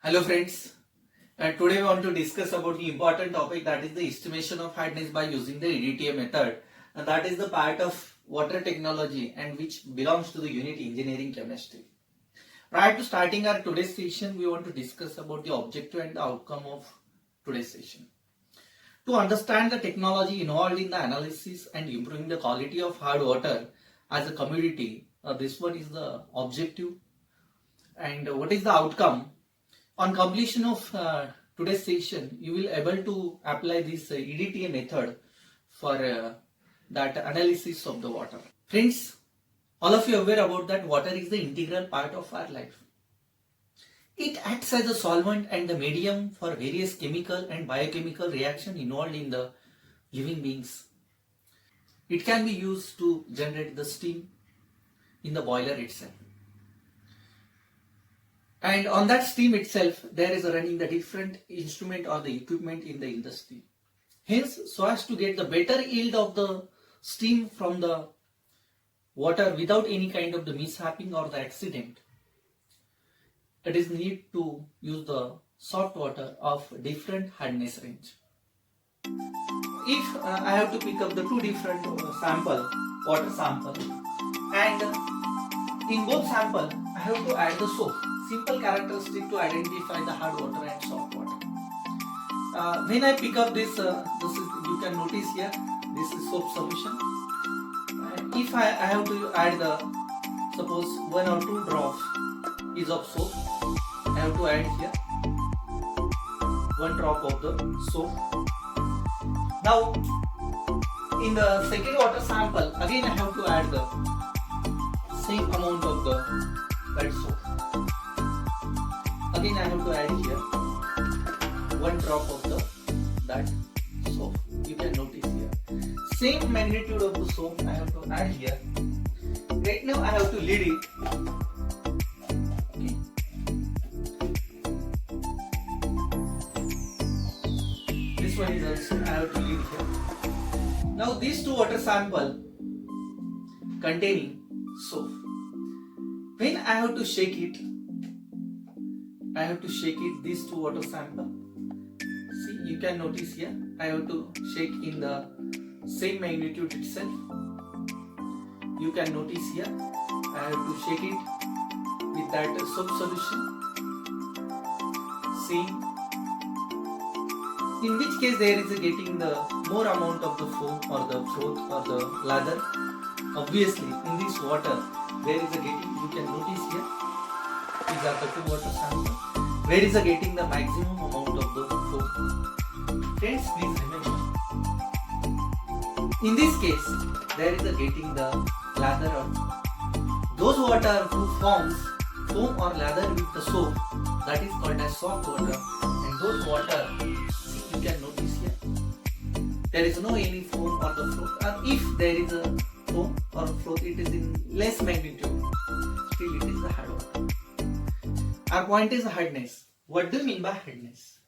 Hello friends, today we want to discuss about the important topic, that is the estimation of hardness by using the EDTA method, and that is the part of water technology and which belongs to the unit engineering chemistry. Prior to starting our today's session, we want to discuss about the objective and the outcome of today's session. To understand the technology involved in the analysis and improving the quality of hard water as a commodity, this one is the objective, and what is the outcome. On completion of today's session, you will able to apply this EDTA method for that analysis of the water. Friends, all of you are aware about that water is the integral part of our life. It acts as a solvent and the medium for various chemical and biochemical reaction involved in the living beings. It can be used to generate the steam in the boiler itself. And on that steam itself, there is running the different instrument or the equipment in the industry. Hence, so as to get the better yield of the steam from the water without any kind of the mishapping or the accident, it is need to use the soft water of different hardness range. If I have to pick up the two different water sample, and in both sample, I have to add the soap. Simple characteristic to identify the hard water and soft water. When I pick up this, you can notice here, this is soap solution. If I have to add the, suppose 1 or 2 drops is of soap, I have to add here 1 drop of the soap. Now, in the second water sample, again I have to add the same amount of the that soap. Again I have to add here 1 drop of that soap. You can notice here. Same magnitude of the soap I have to add here. Right now I have to lead it. Okay. This one is also I have to lead here. Now these two water sample containing soap. When I have to shake it, these two water sample. See, you can notice here, I have to shake in the same magnitude itself. You can notice here, I have to shake it with that soap solution. See, in which case there is getting the more amount of the foam or the froth or the lather. Obviously, in this water, there is a getting, you can notice here, these are the two water samples, where is a getting the maximum amount of the foam. Friends, please remember, in this case, there is a getting the lather or those water who forms foam or lather with the soap, that is called as soft water, and those water, see, you can notice here, there is no any foam or the froth, or if there is a foam or froth, it is in less magnitude, still it is the hard water. Our point is hardness. What do you mean by hardness?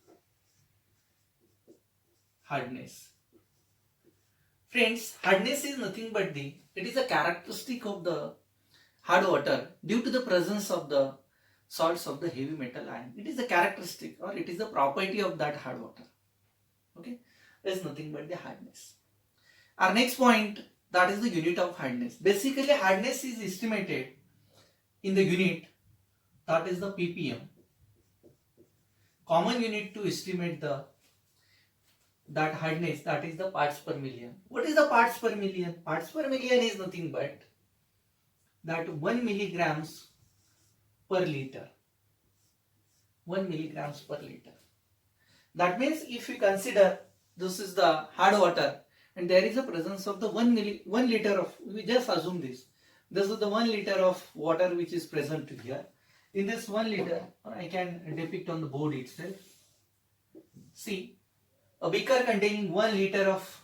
Hardness. Friends, hardness is nothing but it is a characteristic of the hard water due to the presence of the salts of the heavy metal ion. It is a characteristic or it is a property of that hard water. Okay, there is nothing but the hardness. Our next point, that is the unit of hardness. Basically, hardness is estimated in the unit, that is the ppm. Common unit to estimate that hardness, that is the parts per million. What is the parts per million? Parts per million is nothing but that 1 milligrams per liter. 1 milligrams per liter. That means if you consider this is the hard water and there is a presence of the 1 liter of, we just assume this is the 1 liter of water which is present here. In this 1 liter, I can depict on the board itself. See, a beaker containing 1 liter of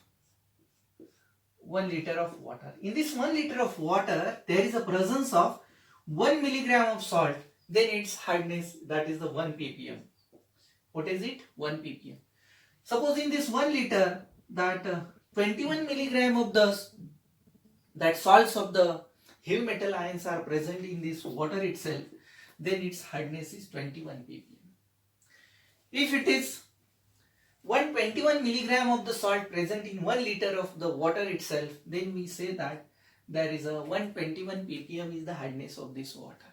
water. In this 1 liter of water, there is a presence of 1 milligram of salt. Then its hardness, that is the 1 ppm. What is it? 1 ppm. Suppose in this 1 liter, that 21 milligram of that salts of the heavy metal ions are present in this water itself, then its hardness is 21 ppm. If it is 121 milligram of the salt present in 1 liter of the water itself, then we say that there is a 121 ppm is the hardness of this water.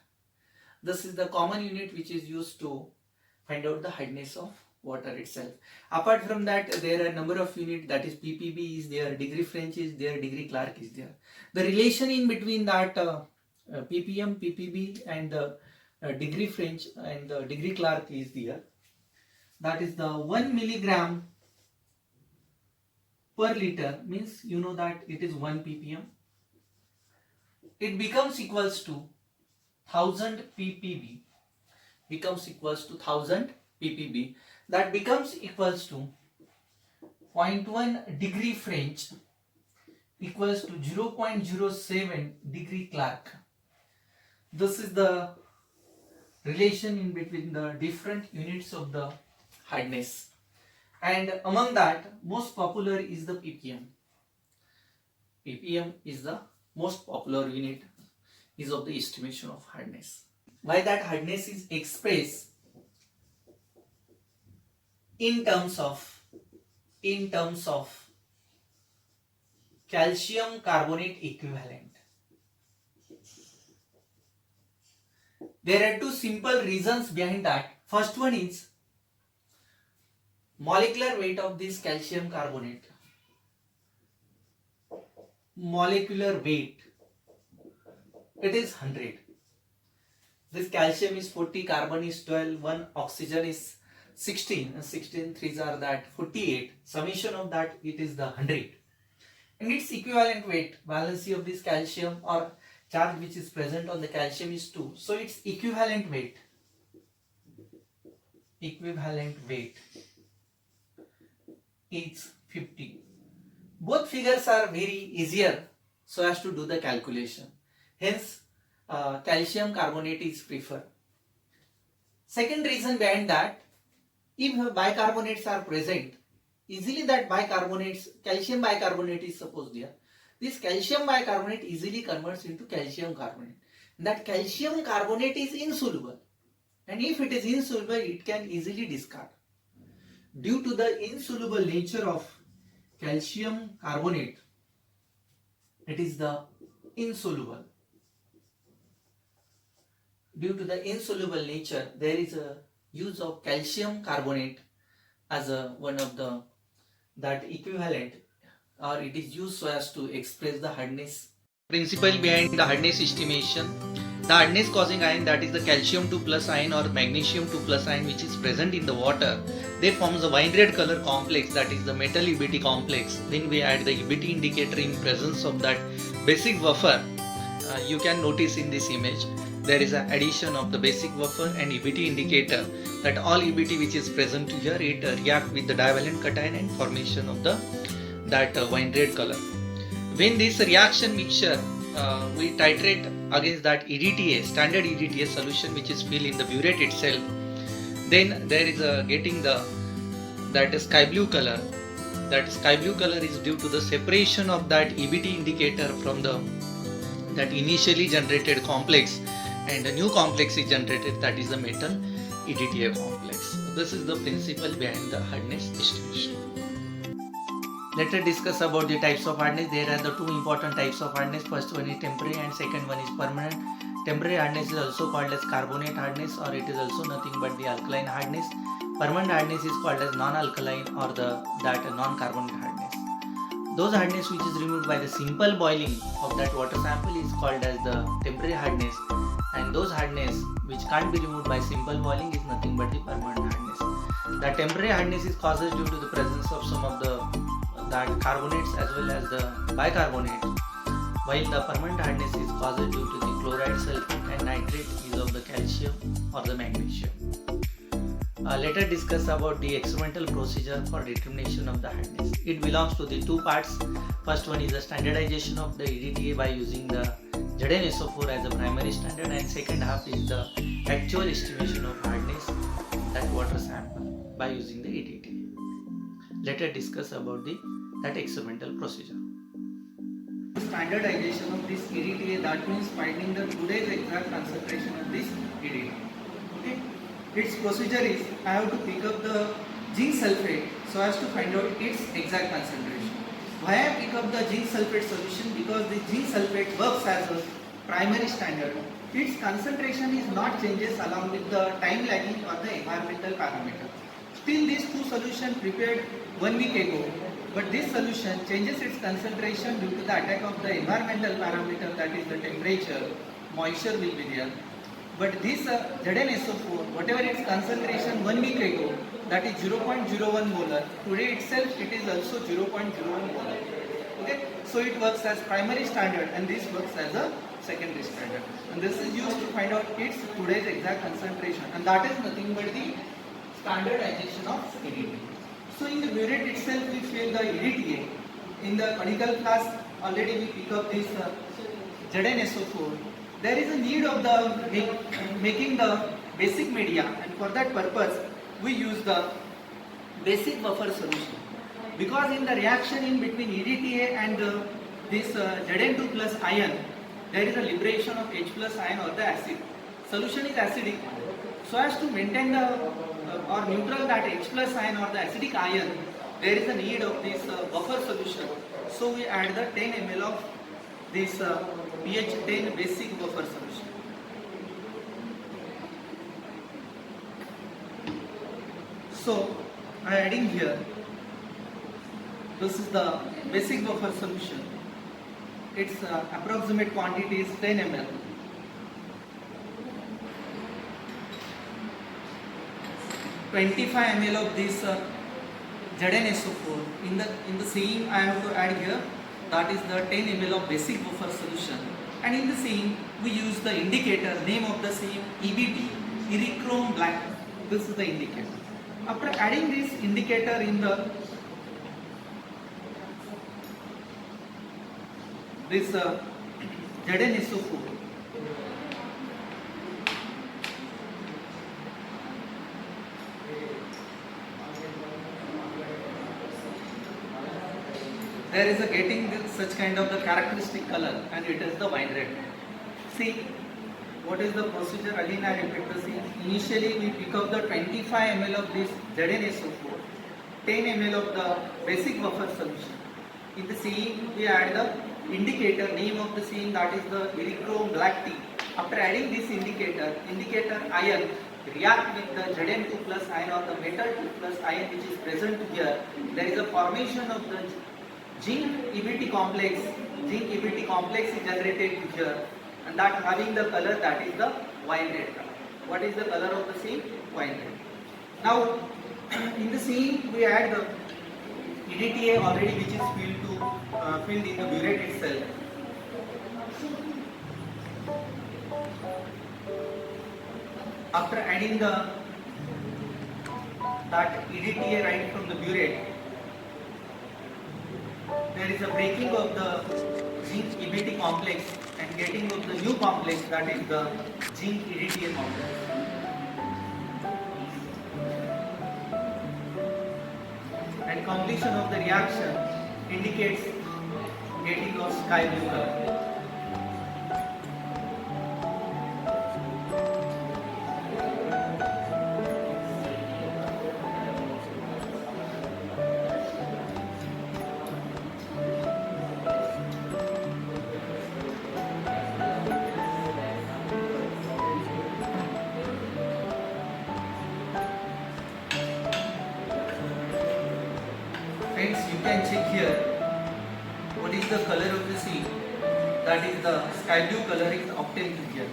This is the common unit which is used to find out the hardness of water itself. Apart from that, there are a number of units, that is ppb is there, degree French is there, degree Clark is there. The relation in between that ppm, ppb and degree French and degree Clark is there. That is the 1 milligram per liter, means you know that it is 1 ppm. It becomes equals to 1000 ppb. Becomes equals to 1000 ppb. That becomes equals to 0.1 degree French equals to 0.07 degree Clark. This is the relation in between the different units of the hardness, and among that most popular is the ppm. ppm is the most popular unit is of the estimation of hardness. Why that hardness is expressed in terms of calcium carbonate equivalent. There are two simple reasons behind that. First one is molecular weight of this calcium carbonate. Molecular weight, it is 100. This calcium is 40, carbon is 12, 1 oxygen is 16, and 16 threes are that 48. Summation of that, it is the 100. And its equivalent weight, valency of this calcium or charge which is present on the calcium is 2. So its equivalent weight is 50. Both figures are very easier so as to do the calculation. Hence, calcium carbonate is preferred. Second reason behind that, if bicarbonates are present, easily that bicarbonates, calcium bicarbonate is supposed there. This calcium bicarbonate easily converts into calcium carbonate. That calcium carbonate is insoluble. And if it is insoluble, it can easily discard. Due to the insoluble nature of calcium carbonate, it is the insoluble. Due to the insoluble nature, there is a use of calcium carbonate as a one of the that equivalent, or it is used so as to express the hardness. Principle behind the hardness estimation. The hardness causing ion, that is the calcium 2 plus ion or magnesium 2 plus ion which is present in the water, they forms a wine red color complex, that is the metal EBT complex. Then we add the EBT indicator in presence of that basic buffer. You can notice in this image there is an addition of the basic buffer and EBT indicator, that all EBT which is present here, it react with the divalent cation and formation of the wine red color. When this reaction mixture we titrate against that EDTA, standard EDTA solution which is filled in the burette itself, then there is a getting that sky blue color. That sky blue color is due to the separation of that EBT indicator from that initially generated complex, and a new complex is generated, that is the metal EDTA complex. This is the principle behind the hardness estimation. Let us discuss about the types of hardness. There are the two important types of hardness. First one is temporary and second one is permanent. Temporary hardness is also called as carbonate hardness, or it is also nothing but the alkaline hardness. Permanent hardness is called as non-alkaline or that non-carbonate hardness. Those hardness which is removed by the simple boiling of that water sample is called as the temporary hardness, and those hardness which can't be removed by simple boiling is nothing but the permanent hardness. The temporary hardness is caused due to the presence of some of the carbonates as well as the bicarbonate, while the permanent hardness is caused due to the chloride, sulfate and nitrate is of the calcium or the magnesium. Let us discuss about the experimental procedure for determination of the hardness. It belongs to the two parts. First one is the standardization of the EDTA by using the ZnSO4 as a primary standard, and second half is the actual estimation of hardness that water sample by using the EDTA. Let us discuss about that experimental procedure. Standardization of this EDTA, that means finding the today's exact concentration of this EDTA. Okay. its procedure is I have to pick up the zinc sulfate so as to find out its exact concentration. Why I pick up the zinc sulfate solution? Because the zinc sulfate works as a primary standard. Its concentration is not changes along with the time lagging or the environmental parameter. Still these two solutions prepared 1 week ago, but this solution changes its concentration due to the attack of the environmental parameter, that is the temperature, moisture will be there. But this ZnSO4, whatever its concentration 1 week ago, that is 0.01 molar, today itself it is also 0.01 molar. Okay, so it works as primary standard and this works as a secondary standard. And this is used to find out its today's exact concentration, and that is nothing but the standardization of EDTA. So in the burette itself we feel the EDTA. In the clinical class already we pick up this ZnSO4. There is a need of the making the basic media, and for that purpose we use the basic buffer solution. Because in the reaction in between EDTA and this Zn2 plus ion, there is a liberation of H plus ion or the acid. Solution is acidic. So as to maintain the or neutral that H plus ion or the acidic ion, there is a need of this buffer solution. So we add the 10 ml of this pH 10 basic buffer solution. So I am adding here, this is the basic buffer solution. Its approximate quantity is 10 ml. (25 ml) of this ZnSO4. In the same I have to add here, that is the 10 ml of basic buffer solution. And in the same we use the indicator, name of the same EBT, Erichrome black. This is the indicator. After adding this indicator in the this ZnSO4, there is a getting this, such kind of the characteristic color, and it is the wine red. See what is the procedure? Again I repeat the same. Initially we pick up the 25 ml of this ZnSO4, 10 ml of the basic buffer solution. In the same we add the indicator, name of the same, that is the Erichrome black tea. After adding this indicator ion react with the Zn2 plus ion or the metal 2 plus ion which is present here. There is a formation of the zinc EBT complex. Zinc EBT complex is generated here, and that having the color, that is the wine red color. What is the color of the same? Wine red. Now in the same we add the EDTA already which is filled in the burette itself. After adding that EDTA right from the burette, there is a breaking of the zinc EBT complex and getting of the new complex, that is the zinc EDTA complex. And completion of the reaction indicates getting of sky blue color. Friends, you can check here what is the color of the sea. That is the sky blue color is obtained here.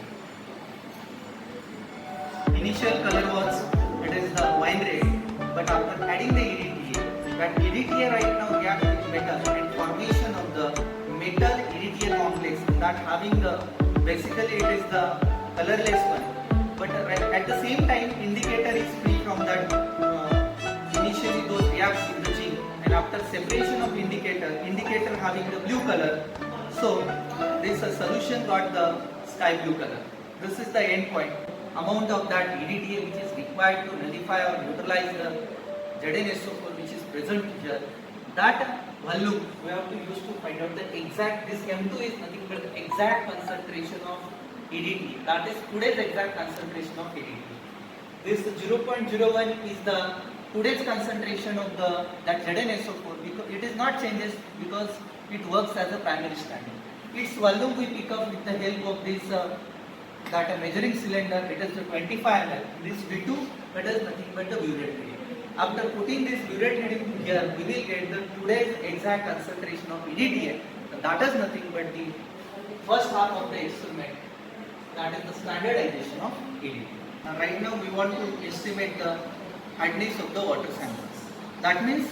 Initial color was, it is the wine red, but after adding the EDTA, that EDTA right now reacts with metal and formation of the metal EDTA complex, that having the, basically it is the colorless one, but at the same time indicator is free from that initially those reacts with the zinc, and after separation of indicator having the blue color, so this solution got the sky blue color. This is the end point. Amount of that EDTA which is required to nullify or neutralize the ZnSO4 which is present here, that volume we have to use to find out the exact, this M2 is nothing but the exact concentration of EDTA, that is today's exact concentration of EDTA. This 0.01 is the today's concentration of the that ZnSO4, because it is not changes because it works as a primary standard. Its volume we pick up with the help of this that a measuring cylinder. It is 25 ml. This V2, that is nothing but the burette reading. After putting this burette reading here, we will get the today's exact concentration of EDTA. That is nothing but the first half of the experiment. That is the standardization of EDTA. Right now we want to estimate the hardness of the water samples. That means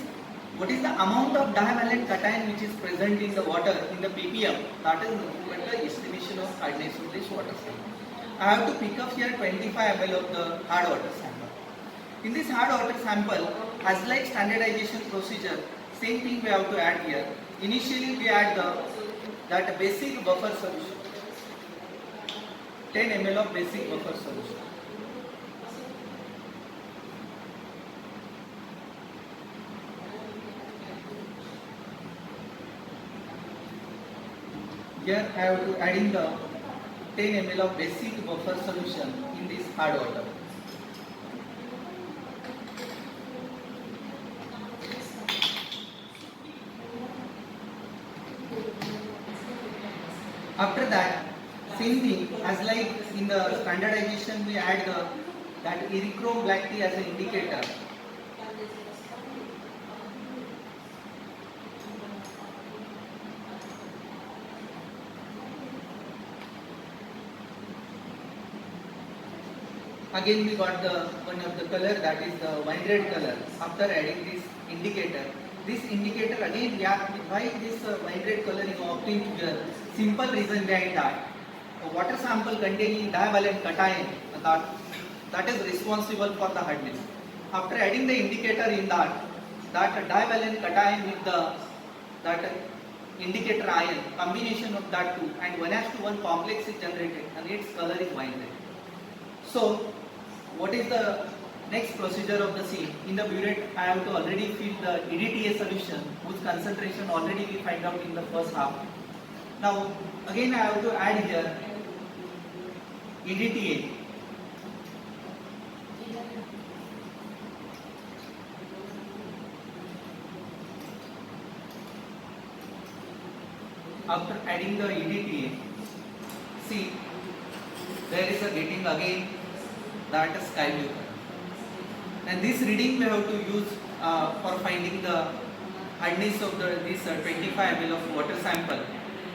what is the amount of divalent cation which is present in the water in the ppm. That is nothing but the estimation of hardness of this water sample. I have to pick up here 25 ml of the hard water sample. In this hard water sample, as like standardization procedure, same thing we have to add here. Initially we add that basic buffer solution, 10 ml of basic buffer solution. Here I have to add in the 10 ml of basic buffer solution in this hard water. After that, same thing as like in the standardization, we add that Erythrochrome black tea as an indicator. Again we got the one of the color, that is the wine red color. After adding this indicator again, why this wine red color is obtained here? Simple reason behind that. A water sample containing divalent cation, that is responsible for the hardness. After adding the indicator in that divalent cation with that indicator ion, combination of that two, and 1:1 complex is generated and its color is wine red. So what is the next procedure of the scene? In the burette, I have to already fill the EDTA solution, whose concentration already we find out in the first half. Now again I have to add here EDTA. After adding the EDTA, see there is a getting again that sky blue color. And this reading we have to use for finding the hardness of this 25 ml of water sample.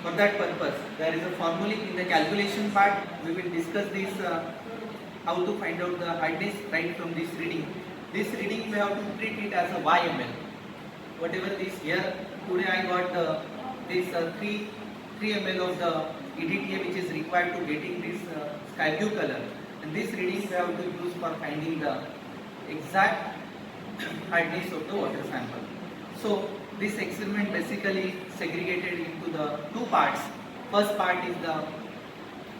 For that purpose, there is a formula in the calculation part. We will discuss this how to find out the hardness right from this reading. This reading we have to treat it as a YML. Whatever this here, today I got this 3 ml of the EDTA which is required to getting this sky blue color. And this reading we have to use for finding the exact hardness of the water sample. So this experiment basically segregated into the two parts. First part is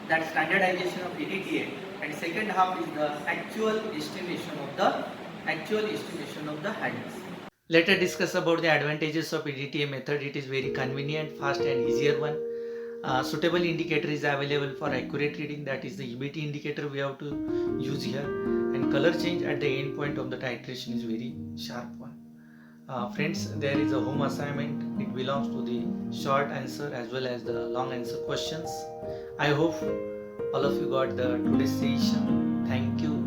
that standardization of EDTA, and second half is the actual estimation of the hardness. Let us discuss about the advantages of EDTA method. It is very convenient, fast and easier one. Suitable indicator is available for accurate reading, that is the EBT indicator we have to use here, and color change at the end point of the titration is very sharp one. Friends, there is a home assignment. It belongs to the short answer as well as the long answer questions. I hope all of you got the today's session. Thank you.